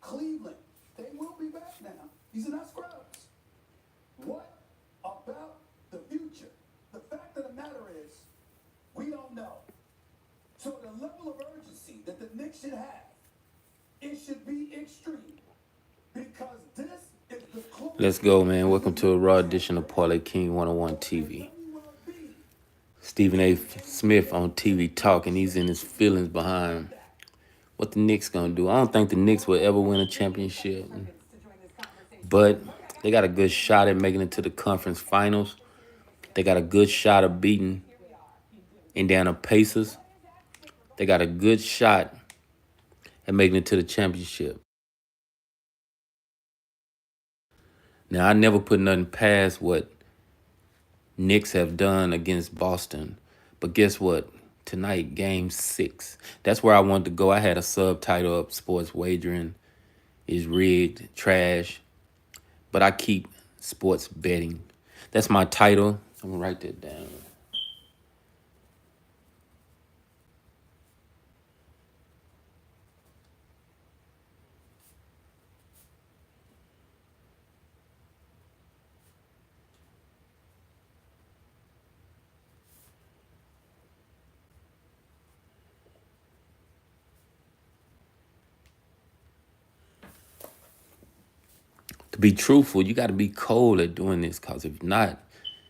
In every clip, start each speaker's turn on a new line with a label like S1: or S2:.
S1: Cleveland, they will be back now. These are not scrubs. What about the future? The fact of the matter is, we don't know. So the level of urgency that the Knicks should have, it should be extreme. Because this is the closest. Let's go, man. Welcome to a raw edition of Parlay King 101 TV. Stephen A. Smith on TV talking. He's in his feelings behind what the Knicks gonna do. I don't think the Knicks will ever win a championship, but they got a good shot at making it to the conference finals. They got a good shot of beating Indiana Pacers. They got a good shot at making it to the championship. Now, I never put nothing past what Knicks have done against Boston. But guess what? Tonight, game 6. That's where I wanted to go. I had a subtitle up, Sports Wagering is rigged, trash. But I keep sports betting. That's my title. I'm going to write that down. To be truthful, you got to be cold at doing this, because if not,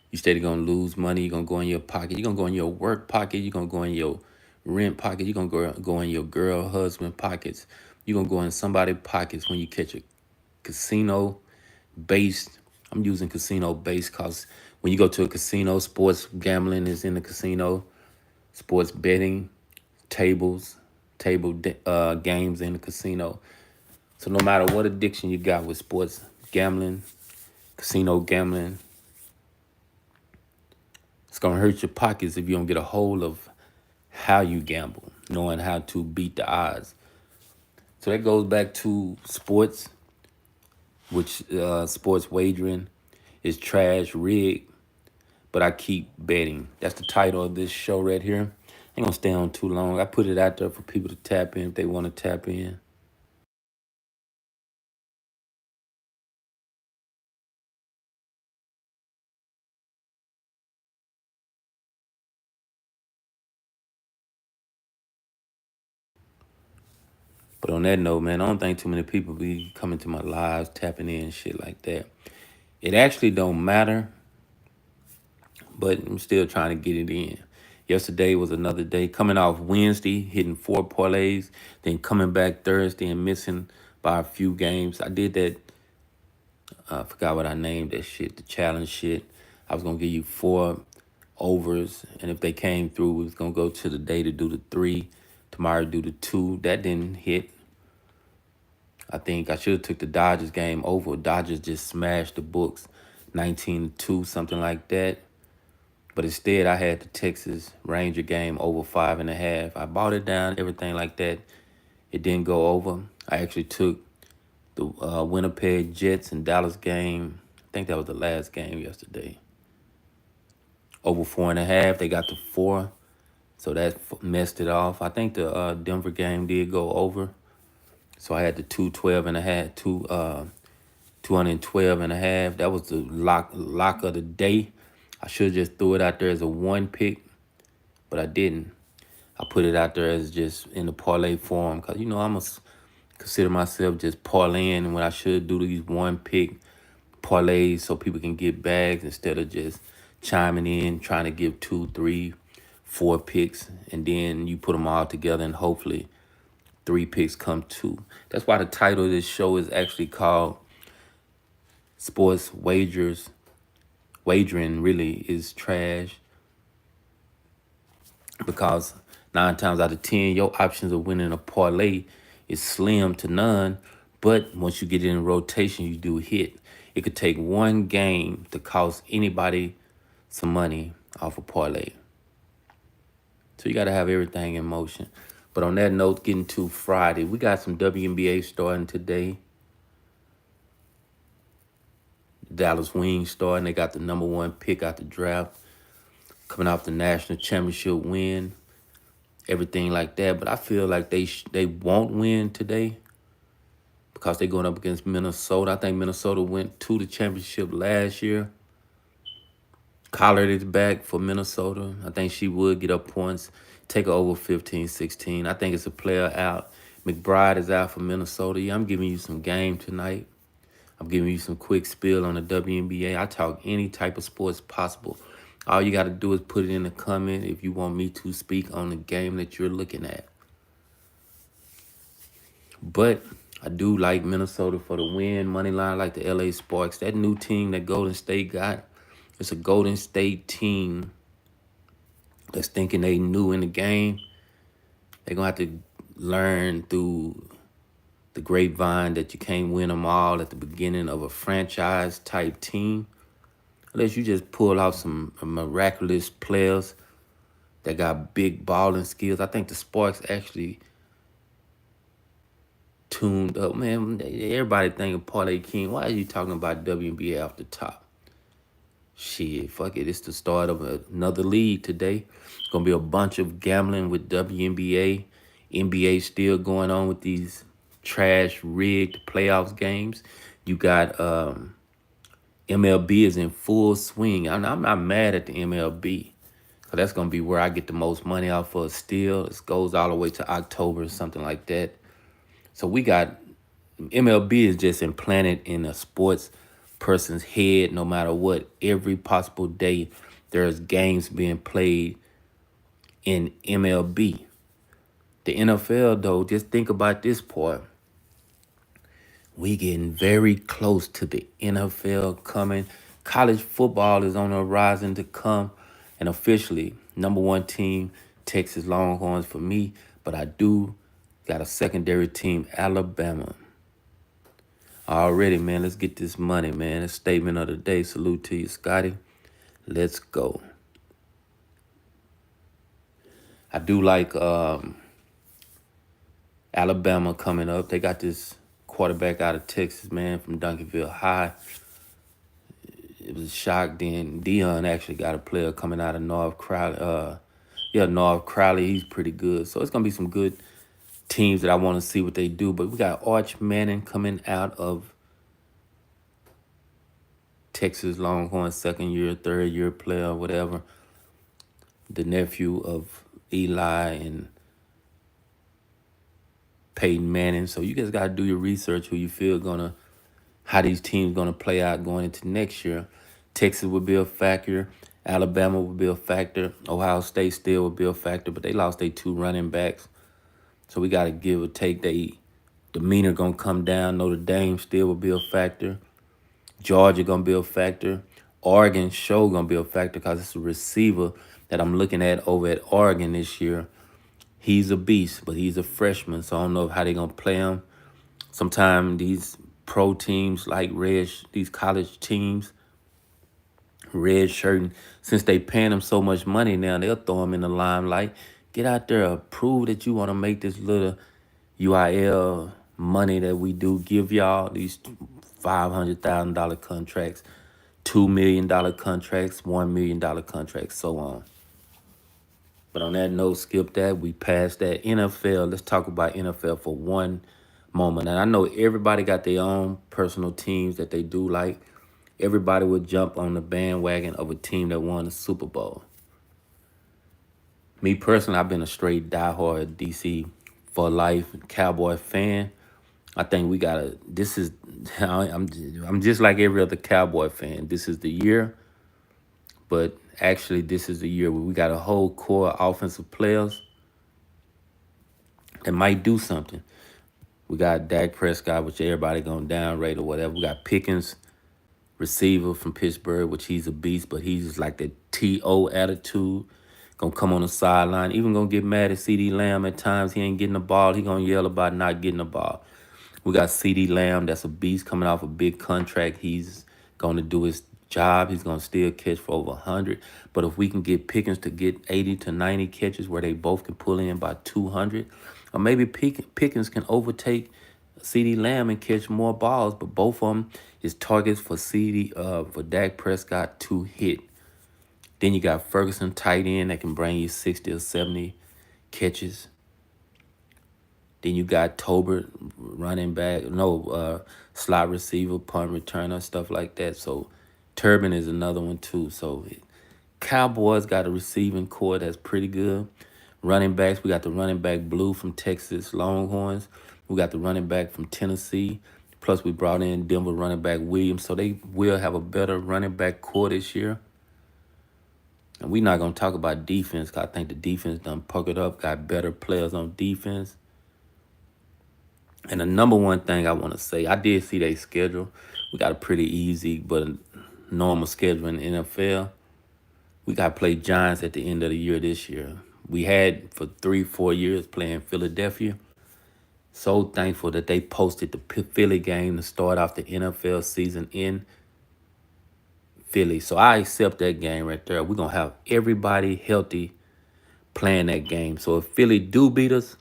S1: you steady going to lose money. You're going to go in your pocket. You're going to go in your work pocket. You're going to go in your rent pocket. You're going to go in your girl, husband pockets. You're going to go in somebody's pockets when you catch a casino-based. I'm using casino-based because when you go to a casino, sports gambling is in the casino. Sports betting, games in the casino. So no matter what addiction you got with sports gambling, casino gambling, it's going to hurt your pockets if you don't get a hold of how you gamble, knowing how to beat the odds. So that goes back to sports, which sports wagering is trash, rigged, but I keep betting. That's the title of this show right here. I ain't going to stay on too long. I put it out there for people to tap in if they want to tap in. But on that note, man, I don't think too many people be coming to my lives, tapping in, shit like that. It actually don't matter, but I'm still trying to get it in. Yesterday was another day. Coming off Wednesday, hitting 4 parlays, then coming back Thursday and missing by a few games. I did that. I forgot what I named that shit, the challenge shit. I was going to give you 4 overs, and if they came through, we was going to go to the day to do the 3. Tomorrow do the 2. That didn't hit. I think I should have took the Dodgers game over. Dodgers just smashed the books, 19-2, something like that. But instead, I had the Texas Ranger game over 5.5. I bought it down, everything like that. It didn't go over. I actually took the Winnipeg Jets and Dallas game. I think that was the last game yesterday. Over 4.5. They got to 4. So that messed it off. I think the Denver game did go over. So I had the 212.5, 212.5. That was the lock of the day. I should have just threw it out there as a 1 pick, but I didn't. I put it out there as just in the parlay form because, I'm going to consider myself just parlaying when I should do these 1 pick parlays so people can get bags instead of just chiming in, trying to give 2, 3, 4 picks, and then you put them all together and hopefully 3 picks come 2. That's why the title of this show is actually called Sports Wagers. Wagering really is trash because 9 times out of 10, your options of winning a parlay is slim to none. But once you get it in rotation, you do hit. It could take 1 game to cost anybody some money off a parlay. So you got to have everything in motion. But on that note, getting to Friday, we got some WNBA starting today. Dallas Wings starting. They got the number 1 pick out the draft, coming off the national championship win, everything like that. But I feel like they won't win today because they're going up against Minnesota. I think Minnesota went to the championship last year. Collard is back for Minnesota. I think she would get up points, take her over 15, 16. I think it's a player out. McBride is out for Minnesota. Yeah, I'm giving you some game tonight. I'm giving you some quick spill on the WNBA. I talk any type of sports possible. All you got to do is put it in the comment if you want me to speak on the game that you're looking at. But I do like Minnesota for the win. Money line, like the LA Sparks. That new team that Golden State got, it's a Golden State team that's thinking they new in the game. They're going to have to learn through the grapevine that you can't win them all at the beginning of a franchise type team. Unless you just pull out some miraculous players that got big balling skills. I think the Sparks actually tuned up. Man, everybody thinking Parlay King. Why are you talking about WNBA off the top? Shit, fuck it. It's the start of another league today. It's going to be a bunch of gambling with WNBA. NBA still going on with these trash rigged playoffs games. You got MLB is in full swing. I'm not mad at the MLB. So that's going to be where I get the most money out for a steal. It goes all the way to October or something like that. So we got MLB is just implanted in a sports person's head no matter what. Every possible day there's games being played in MLB. The NFL, though, just think about this part. We getting very close to the NFL coming. College football is on the horizon to come. And officially, number one team, Texas Longhorns for me. But I do got a secondary team, Alabama. Already, man, let's get this money, man. A statement of the day. Salute to you, Scotty. Let's go. I do like Alabama coming up. They got this quarterback out of Texas, man, from Duncanville High. It was a shock. Then Dion actually got a player coming out of North Crowley. North Crowley, he's pretty good. So it's going to be some good teams that I want to see what they do. But we got Arch Manning coming out of Texas Longhorn, second year, third year player, whatever. The nephew of Eli and Peyton Manning. So you guys got to do your research who you feel how these teams gonna play out going into next year. Texas would be a factor. Alabama would be a factor. Ohio State still would be a factor, but they lost their two running backs. So we got to give or take. They demeanor gonna come down. Notre Dame still will be a factor. Georgia gonna be a factor. Oregon show gonna be a factor because it's a receiver that I'm looking at over at Oregon this year. He's a beast, but he's a freshman, so I don't know how they're gonna play him. Sometimes these pro teams like these college teams, red shirting, since they paying them so much money now, they'll throw them in the limelight. Get out there, prove that you want to make this little UIL money that we do give y'all, these $500,000 contracts, $2 million contracts, $1 million contracts, so on. But on that note, skip that. We passed that. NFL, let's talk about NFL for one moment. And I know everybody got their own personal teams that they do like. Everybody would jump on the bandwagon of a team that won the Super Bowl. Me personally, I've been a straight diehard DC for life Cowboy fan. I think we gotta. I'm just like every other Cowboy fan. This is the year, but actually, this is the year where we got a whole core offensive players that might do something. We got Dak Prescott, which everybody gonna downrate or whatever. We got Pickens, receiver from Pittsburgh, which he's a beast, but he's like the T.O. attitude. Gonna come on the sideline, even gonna get mad at C.D. Lamb at times. He ain't getting the ball. He gonna yell about not getting the ball. We got C.D. Lamb, that's a beast coming off a big contract. He's gonna do his job. He's gonna still catch for over 100. But if we can get Pickens to get 80 to 90 catches where they both can pull in by 200, or maybe Pickens can overtake C.D. Lamb and catch more balls, but both of them is targets for for Dak Prescott to hit. Then you got Ferguson tight end that can bring you 60 or 70 catches. Then you got Tolbert, running back, no, slot receiver, punt returner, stuff like that. So Turbin is another one too. So Cowboys got a receiving core that's pretty good. Running backs, we got the running back Blue from Texas Longhorns. We got the running back from Tennessee. Plus, we brought in Denver running back Williams. So they will have a better running back core this year. And we're not going to talk about defense because I think the defense done puckered up, got better players on defense. And the number one thing I want to say, I did see their schedule. We got a pretty easy but normal schedule in the NFL. We got to play Giants at the end of the year this year. We had for 3-4 years playing Philadelphia. So thankful that they posted the Philly game to start off the NFL season in Philly. So I accept that game right there. We're going to have everybody healthy playing that game. So if Philly do beat us,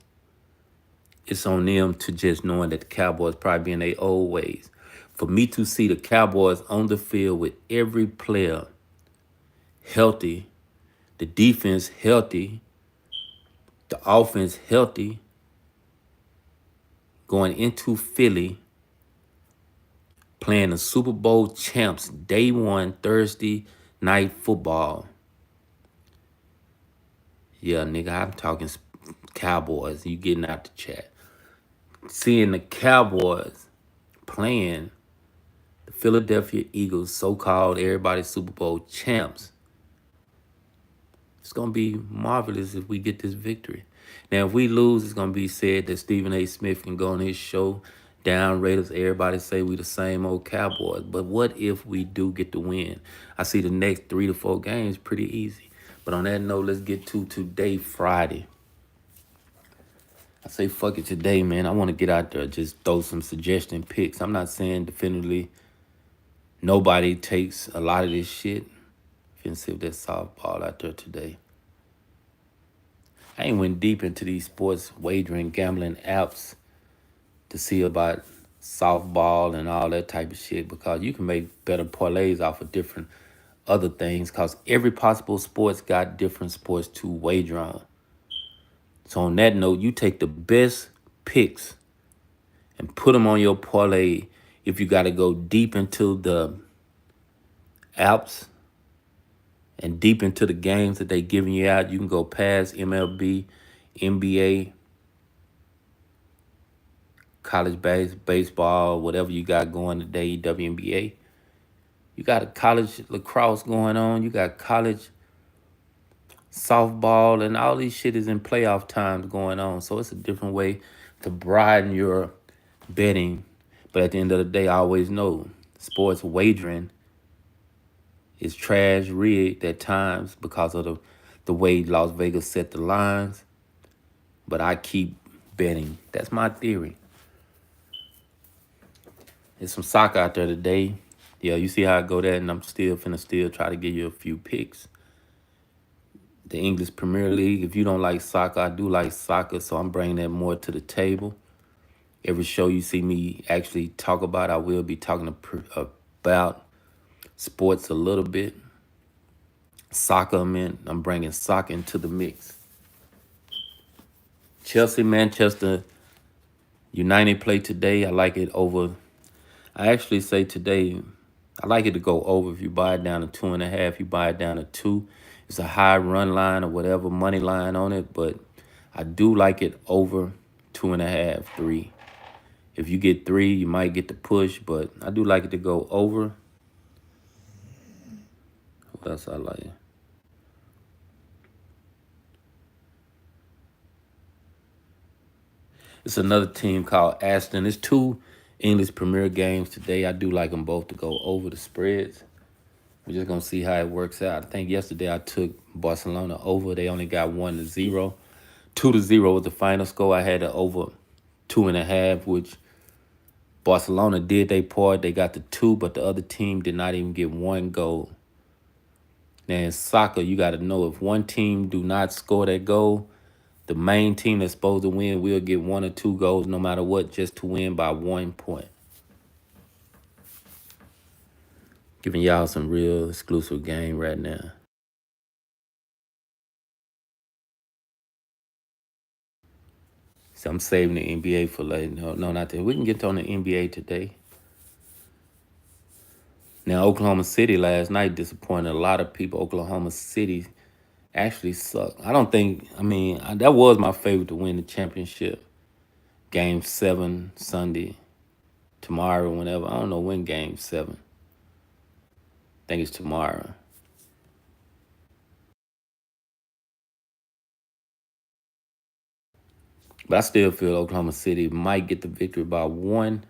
S1: it's on them to just knowing that the Cowboys probably be in their old ways. For me to see the Cowboys on the field with every player healthy, the defense healthy, the offense healthy, going into Philly, playing the Super Bowl champs day one, Thursday night football. Yeah, nigga, I'm talking Cowboys. You getting out the chat. Seeing the Cowboys playing the Philadelphia Eagles, so-called everybody's Super Bowl champs. It's going to be marvelous if we get this victory. Now, if we lose, it's going to be said that Stephen A. Smith can go on his show, down Raiders. Everybody say we the same old Cowboys. But what if we do get the win? I see the next 3 to 4 games pretty easy. But on that note, let's get to today, Friday. I say fuck it today, man. I want to get out there, just throw some suggestion picks. I'm not saying definitively nobody takes a lot of this shit. Finna see if there's softball out there today. I ain't went deep into these sports wagering, gambling apps to see about softball and all that type of shit because you can make better parlays off of different other things because every possible sports got different sports to wager on. So on that note, you take the best picks and put them on your parlay. If you got to go deep into the apps and deep into the games that they giving you out, you can go past MLB, NBA, college baseball, whatever you got going today, WNBA. You got a college lacrosse going on. You got college softball, and all these shit is in playoff times going on. So it's a different way to broaden your betting. But at the end of the day, I always know sports wagering is trash rigged at times because of the way Las Vegas set the lines. But I keep betting. That's my theory. There's some soccer out there today. Yeah, you see how I go there, and I'm still finna try to give you a few picks. The English Premier League, if you don't like soccer, I do like soccer, so I'm bringing that more to the table. Every show you see me actually talk about, I will be talking about sports a little bit. Soccer, man, I'm bringing soccer into the mix. Chelsea, Manchester United play today. I like it over. I actually say today, I like it to go over. If you buy it down to 2.5, you buy it down to 2. It's a high run line or whatever, money line on it, but I do like it over 2.5, 3. If you get 3, you might get the push, but I do like it to go over. What else I like? It's another team called Aston. It's 2 English Premier games today. I do like them both to go over the spreads. We're just going to see how it works out. I think yesterday I took Barcelona over. They only got 1-0. 2-0 was the final score. I had it over 2.5, which Barcelona did their part. They got the 2, but the other team did not even get 1 goal. Now in soccer, you got to know if one team do not score that goal, the main team that's supposed to win will get 1 or 2 goals no matter what, just to win by 1 point. Giving y'all some real exclusive game right now. So I'm saving the NBA for later. No, not that. We can get on the NBA today. Now, Oklahoma City last night disappointed a lot of people. Oklahoma City actually sucked. That was my favorite to win the championship. Game 7 Sunday, tomorrow, whenever. I don't know when game 7. I think it's tomorrow. But I still feel Oklahoma City might get the victory by 1,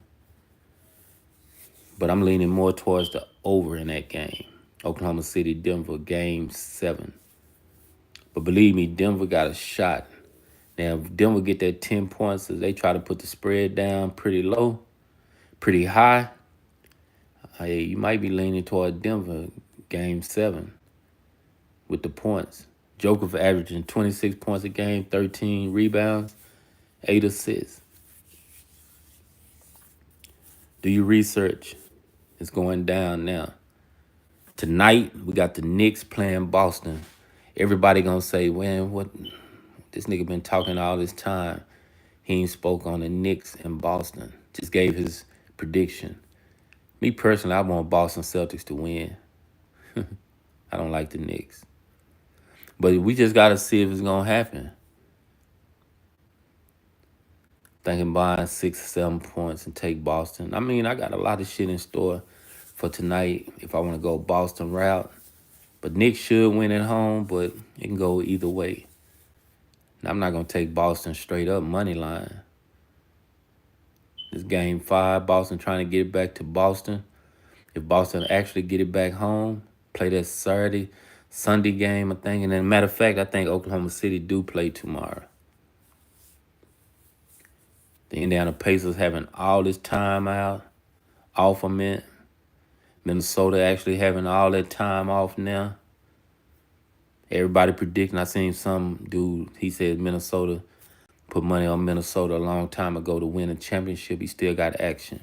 S1: but I'm leaning more towards the over in that game. Oklahoma City, Denver, game 7. But believe me, Denver got a shot. Now, if Denver get that 10 points, as they try to put the spread down pretty low, pretty high, hey, you might be leaning toward Denver game 7 with the points. Joker for averaging 26 points a game, 13 rebounds, 8 assists. Do your research. It's going down now. Tonight, we got the Knicks playing Boston. Everybody gonna say, man, what this nigga been talking all this time. He ain't spoke on the Knicks in Boston. Just gave his prediction. Me personally, I want Boston Celtics to win. I don't like the Knicks. But we just got to see if it's going to happen. Thinking buying 6 or 7 points and take Boston. I mean, I got a lot of shit in store for tonight if I want to go Boston route. But Knicks should win at home, but it can go either way. And I'm not going to take Boston straight up money line. This game 5, Boston trying to get it back to Boston. If Boston actually get it back home, play that Sunday game, I think. And then, matter of fact, I think Oklahoma City do play tomorrow. The Indiana Pacers having all this time out off of it. Minnesota actually having all that time off now. Everybody predicting. I seen some dude, he said Minnesota, put money on Minnesota a long time ago to win a championship. He still got action.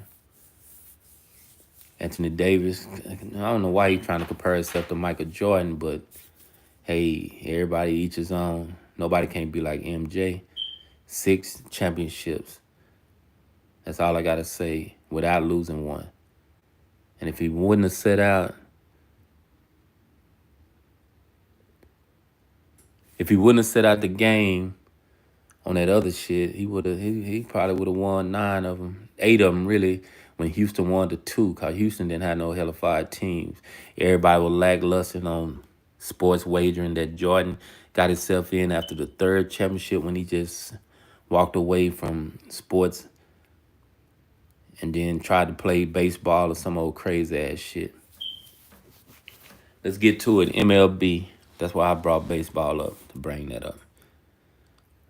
S1: Anthony Davis, I don't know why he's trying to compare himself to Michael Jordan, but hey, everybody each his own. Nobody can't be like MJ. 6 championships. That's all I got to say without losing one. And if he wouldn't have set out, the game on that other shit, he probably would have won 9 of them, 8 of them really, when Houston won the 2, because Houston didn't have no hella 5 teams. Everybody was lackluster on sports wagering that Jordan got himself in after the 3rd championship when he just walked away from sports and then tried to play baseball or some old crazy ass shit. Let's get to it. MLB. That's why I brought baseball up, to bring that up.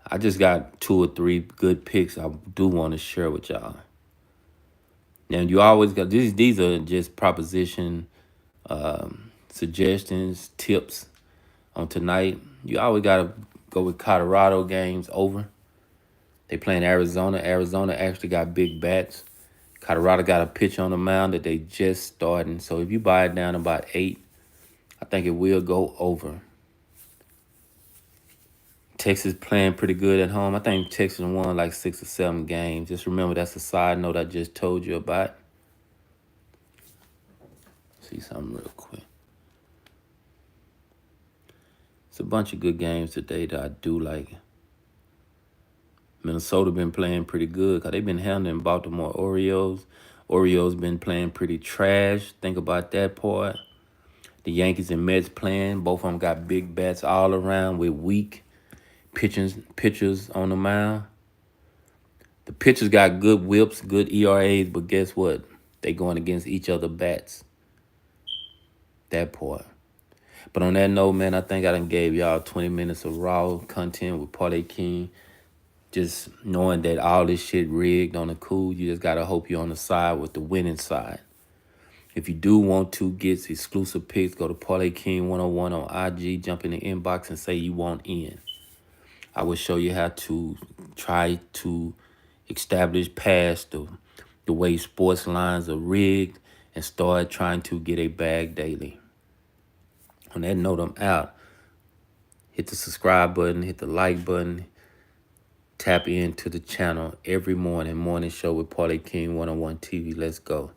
S1: I just got 2 or 3 good picks I do want to share with y'all. Now, you always got, these are just proposition suggestions, tips on tonight. You always got to go with Colorado games over. They playing Arizona. Arizona actually got big bats. Colorado got a pitch on the mound that they just starting. So if you buy it down about 8, I think it will go over. Texas playing pretty good at home. I think Texas won like 6 or 7 games. Just remember, that's a side note I just told you about. See something real quick. It's a bunch of good games today that I do like. Minnesota been playing pretty good because they've been handling Baltimore Orioles. Orioles been playing pretty trash. Think about that part. The Yankees and Mets playing. Both of them got big bats all around with weak pitchers on the mound. The pitchers got good whips, good ERAs, but guess what? They going against each other bats. That part. But on that note, man, I think I done gave y'all 20 minutes of raw content with Parlay King. Just knowing that all this shit rigged on the cool, you just gotta hope you're on the side with the winning side. If you do want to get exclusive picks, go to Parlay King 101 on IG, jump in the inbox and say you want in. I will show you how to try to establish past the way sports lines are rigged and start trying to get a bag daily. On that note, I'm out. Hit the subscribe button, hit the like button, Tap into the channel every morning. Morning show with Parlay King 101 TV. Let's go.